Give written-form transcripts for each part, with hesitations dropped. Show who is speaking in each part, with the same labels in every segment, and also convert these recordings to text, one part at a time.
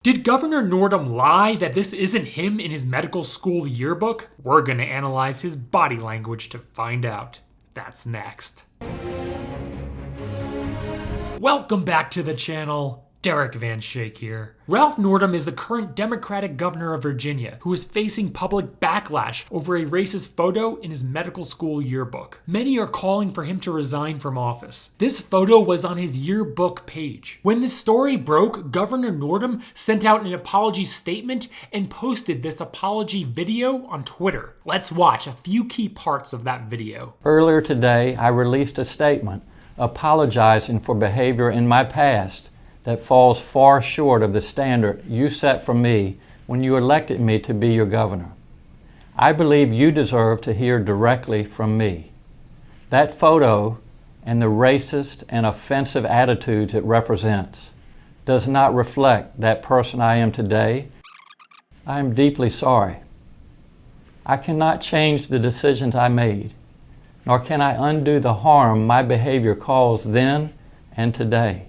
Speaker 1: Did Governor Northam lie that this isn't him in his medical school yearbook? We're gonna analyze his body language to find out. That's next. Welcome back to the channel. Derek Van Shake here. Ralph Northam is the current Democratic governor of Virginia who is facing public backlash over a racist photo in his medical school yearbook. Many are calling for him to resign from office. This photo was on his yearbook page. When this story broke, Governor Northam sent out an apology statement and posted this apology video on Twitter. Let's watch a few key parts of that video.
Speaker 2: Earlier today, I released a statement apologizing for behavior in my past that falls far short of the standard you set for me when you elected me to be your governor. I believe you deserve to hear directly from me. That photo and the racist and offensive attitudes it represents does not reflect that person I am today. I am deeply sorry. I cannot change the decisions I made, nor can I undo the harm my behavior caused then and today.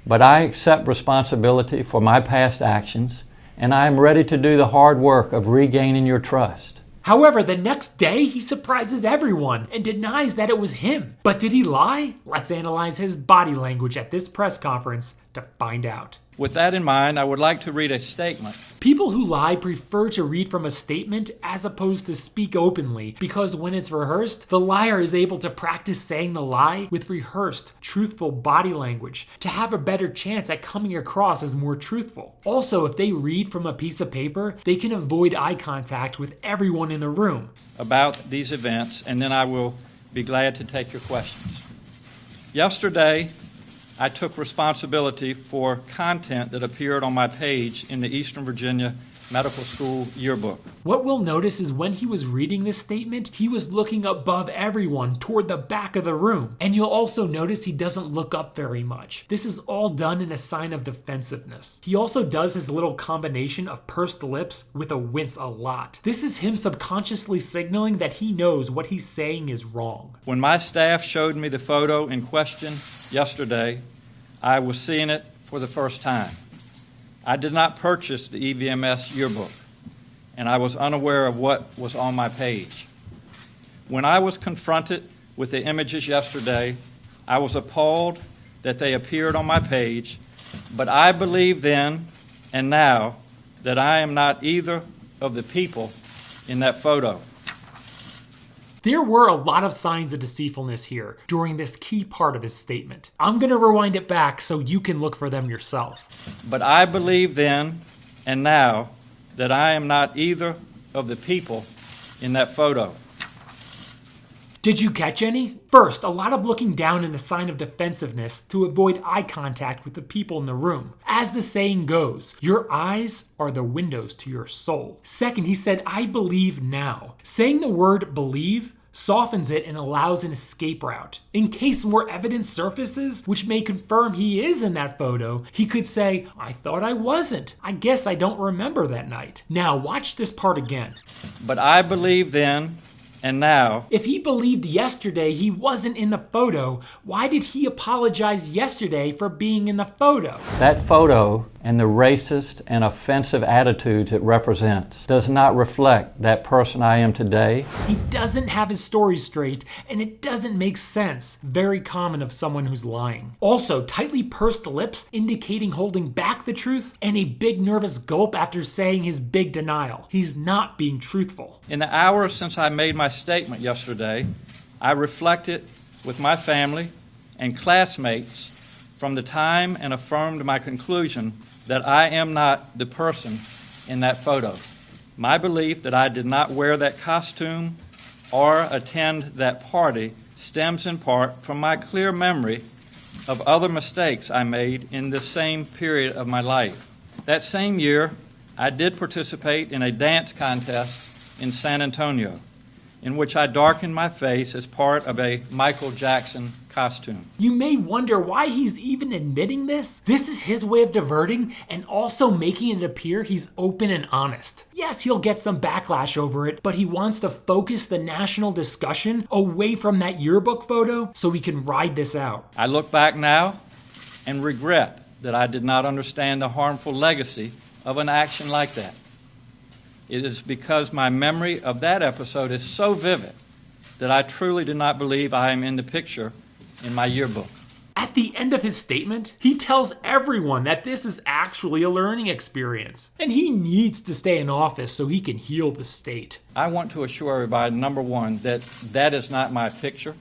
Speaker 2: But I accept responsibility for my past actions, and I am ready to do the hard work of regaining your trust.
Speaker 1: However, the next day, he surprises everyone and denies that it was him. But did he lie? Let's analyze his body language at this press conference to find out.
Speaker 2: With that in mind, I would like to read a statement.
Speaker 1: People who lie prefer to read from a statement as opposed to speak openly, because when it's rehearsed, the liar is able to practice saying the lie with rehearsed, truthful body language to have a better chance at coming across as more truthful. Also, if they read from a piece of paper, they can avoid eye contact with everyone in the room.
Speaker 2: About these events, and then I will be glad to take your questions. Yesterday, I took responsibility for content that appeared on my page in the Eastern Virginia Medical School Yearbook.
Speaker 1: What we'll notice is when he was reading this statement, he was looking above everyone toward the back of the room. And you'll also notice he doesn't look up very much. This is all done in a sign of defensiveness. He also does his little combination of pursed lips with a wince a lot. This is him subconsciously signaling that he knows what he's saying is wrong.
Speaker 2: When my staff showed me the photo in question yesterday, I was seeing it for the first time. I did not purchase the EVMS yearbook, and I was unaware of what was on my page. When I was confronted with the images yesterday, I was appalled that they appeared on my page, but I believe then and now that I am not either of the people in that photo.
Speaker 1: There were a lot of signs of deceitfulness here during this key part of his statement. I'm going to rewind it back so you can look for them yourself.
Speaker 2: But I believe then and now that I am not either of the people in that photo.
Speaker 1: Did you catch any? First, a lot of looking down in a sign of defensiveness to avoid eye contact with the people in the room. As the saying goes, your eyes are the windows to your soul. Second, he said, I believe now. Saying the word believe softens it and allows an escape route. In case more evidence surfaces, which may confirm he is in that photo, he could say, I thought I wasn't. I guess I don't remember that night. Now watch this part again.
Speaker 2: But I believe then and now.
Speaker 1: If he believed yesterday he wasn't in the photo, why did he apologize yesterday for being in the photo?
Speaker 2: That photo and the racist and offensive attitudes it represents does not reflect that person I am today.
Speaker 1: He doesn't have his story straight, and it doesn't make sense. Very common of someone who's lying. Also, tightly pursed lips indicating holding back the truth, and a big nervous gulp after saying his big denial. He's not being truthful.
Speaker 2: In the hours since I made my statement yesterday, I reflected with my family and classmates from the time and affirmed my conclusion that I am not the person in that photo. My belief that I did not wear that costume or attend that party stems in part from my clear memory of other mistakes I made in this same period of my life. That same year, I did participate in a dance contest in San Antonio, in which I darkened my face as part of a Michael Jackson costume.
Speaker 1: You may wonder why he's even admitting this. This is his way of diverting and also making it appear he's open and honest. Yes, he'll get some backlash over it, but he wants to focus the national discussion away from that yearbook photo so he can ride this out.
Speaker 2: I look back now and regret that I did not understand the harmful legacy of an action like that. It is because my memory of that episode is so vivid that I truly do not believe I am in the picture in my yearbook.
Speaker 1: At the end of his statement, he tells everyone that this is actually a learning experience, and he needs to stay in office so he can heal the state.
Speaker 2: I want to assure everybody, number one, that that is not my picture.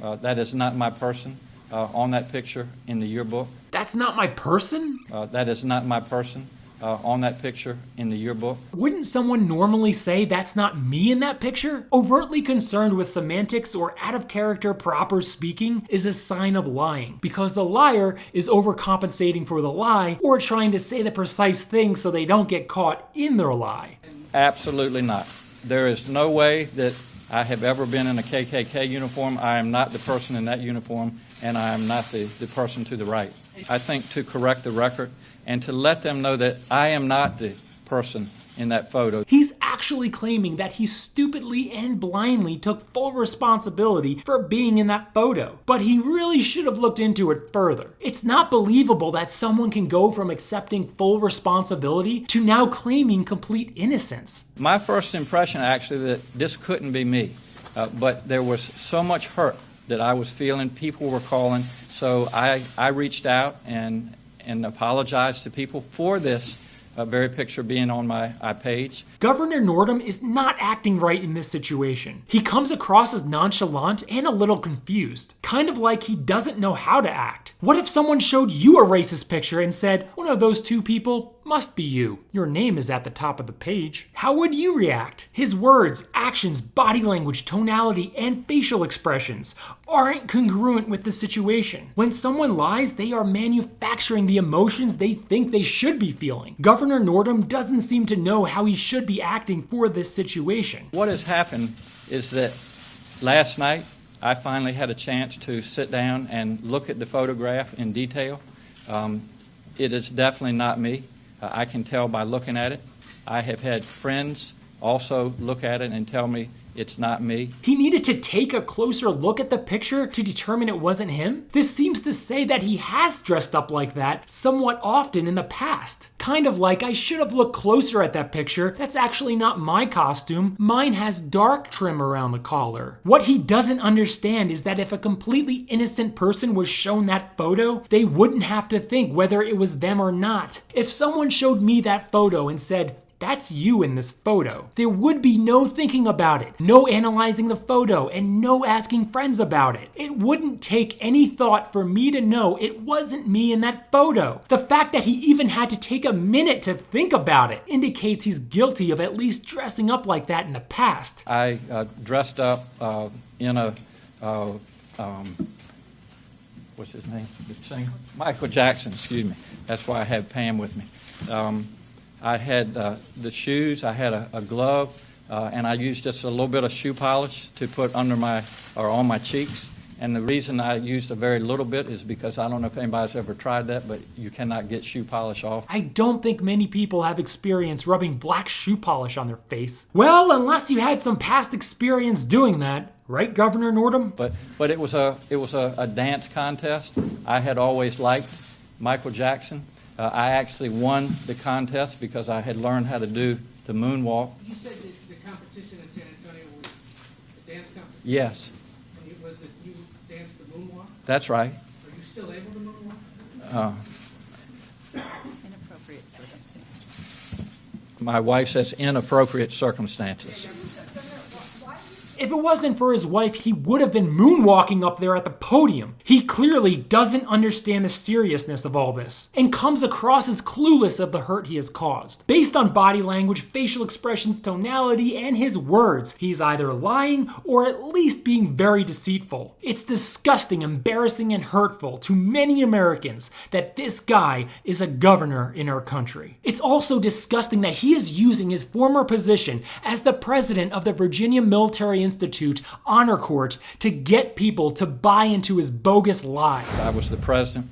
Speaker 2: That is not my person on that picture in the yearbook.
Speaker 1: That's not my person?
Speaker 2: That is not my person on that picture in the yearbook.
Speaker 1: Wouldn't someone normally say that's not me in that picture? Overtly concerned with semantics or out of character proper speaking is a sign of lying, because the liar is overcompensating for the lie or trying to say the precise thing so they don't get caught in their lie.
Speaker 2: Absolutely not. There is no way that I have ever been in a KKK uniform. I am not the person in that uniform, and I am not the person to the right. I think to correct the record and to let them know that I am not the person in that photo.
Speaker 1: He's actually claiming that he stupidly and blindly took full responsibility for being in that photo, but he really should have looked into it further. It's not believable that someone can go from accepting full responsibility to now claiming complete innocence.
Speaker 2: My first impression, actually, that this couldn't be me, but there was so much hurt that I was feeling. People were calling, so I reached out and apologized to people for this very picture being on my page.
Speaker 1: Governor Northam is not acting right in this situation. He comes across as nonchalant and a little confused, kind of like he doesn't know how to act. What if someone showed you a racist picture and said, one of those two people must be you. Your name is at the top of the page. How would you react? His words, actions, body language, tonality, and facial expressions aren't congruent with the situation. When someone lies, they are manufacturing the emotions they think they should be feeling. Governor Northam doesn't seem to know how he should be acting for this situation.
Speaker 2: What has happened is that last night I finally had a chance to sit down and look at the photograph in detail. It is definitely not me. I can tell by looking at it. I have had friends also look at it and tell me it's not me.
Speaker 1: He needed to take a closer look at the picture to determine it wasn't him? This seems to say that he has dressed up like that somewhat often in the past. Kind of like, I should have looked closer at that picture. That's actually not my costume. Mine has dark trim around the collar. What he doesn't understand is that if a completely innocent person was shown that photo, they wouldn't have to think whether it was them or not. If someone showed me that photo and said, that's you in this photo, there would be no thinking about it, no analyzing the photo, and no asking friends about it. It wouldn't take any thought for me to know it wasn't me in that photo. The fact that he even had to take a minute to think about it indicates he's guilty of at least dressing up like that in the past.
Speaker 2: I dressed up in a, what's his name? The singer? Michael Jackson, excuse me. That's why I have Pam with me. I had the shoes, I had a glove, and I used just a little bit of shoe polish to put under on my cheeks. And the reason I used a very little bit is because I don't know if anybody's ever tried that, but you cannot get shoe polish off.
Speaker 1: I don't think many people have experience rubbing black shoe polish on their face. Well, unless you had some past experience doing that. Right, Governor Northam?
Speaker 2: But it was a dance contest. I had always liked Michael Jackson. I actually won the contest because I had learned how to do the moonwalk.
Speaker 3: You said that the competition in San Antonio was a dance competition?
Speaker 2: Yes.
Speaker 3: And it was that you danced the moonwalk?
Speaker 2: That's right.
Speaker 3: Are you still able to moonwalk?
Speaker 4: Inappropriate circumstances.
Speaker 2: My wife says inappropriate circumstances.
Speaker 1: If it wasn't for his wife, he would have been moonwalking up there at the podium. He clearly doesn't understand the seriousness of all this and comes across as clueless of the hurt he has caused. Based on body language, facial expressions, tonality, and his words, he's either lying or at least being very deceitful. It's disgusting, embarrassing, and hurtful to many Americans that this guy is a governor in our country. It's also disgusting that he is using his former position as the president of the Virginia Military Institute Honor Court to get people to buy into his bogus lie.
Speaker 2: I was the president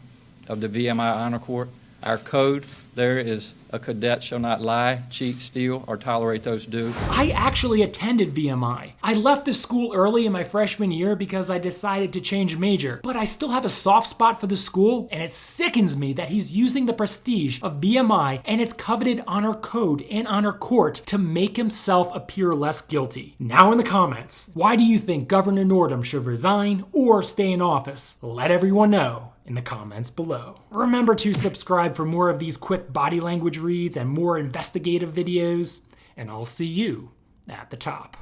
Speaker 2: of the VMI Honor Court. Our code there is a cadet shall not lie, cheat, steal, or tolerate those do.
Speaker 1: I actually attended VMI. I left the school early in my freshman year because I decided to change major, but I still have a soft spot for the school, and it sickens me that he's using the prestige of VMI and its coveted honor code and honor court to make himself appear less guilty. Now in the comments, why do you think Governor Northam should resign or stay in office? Let everyone know in the comments below. Remember to subscribe for more of these quick body language reads and more investigative videos, and I'll see you at the top.